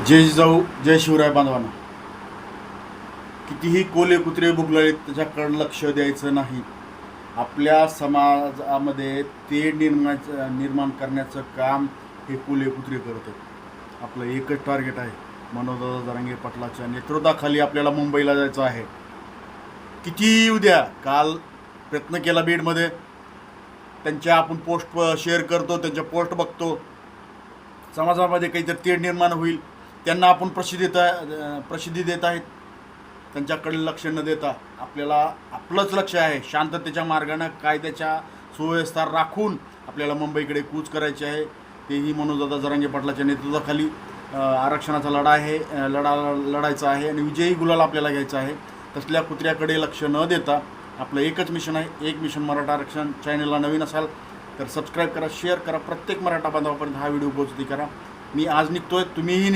जय जिजाऊ जय शिवराय बांधवांना. कितीही कोले कुत्रे बुगलेत त्याच्याकडे लक्ष द्यायचं नाही. आपल्या समाजामध्ये ते निर्माण करण्याचं काम हे कोले कुत्रे करत आहेत. आपलं एकच टार्गेट आहे, मनोजदादा जरांगे पाटलाच्या नेतृत्वाखाली आपल्याला मुंबईला जायचं आहे. किती उद्या काल प्रयत्न केला बीडमध्ये, त्यांच्या आपण पोस्ट शेअर करतो, त्यांच्या पोस्ट बघतो, समाजामध्ये काहीतरी तेढ निर्माण होईल, त्यांना आपण प्रसिद्धी देत आहेत. त्यांच्याकडे लक्ष न देता आपल्याला आपलंच लक्ष आहे, शांततेच्या मार्गाने कायद्याच्या सुव्यवस्था राखून आपल्याला मुंबईकडे कूच करायचे आहे. तेही मनोजदादा जरांगे पाटलाच्या नेतृत्वाखाली आरक्षणाचा लढायचा आहे आणि विजयी गुलाल आपल्याला घ्यायचा आहे. तसल्या कुत्र्याकडे लक्ष न देता आपलं एकच मिशन आहे, एक मिशन मराठा आरक्षण. चॅनलला नवीन असाल तर सबस्क्राईब करा, शेअर करा, प्रत्येक मराठा बांधवापर्यंत हा व्हिडिओ पोहोचती करा. मी आज निघतोय, तुम्हीही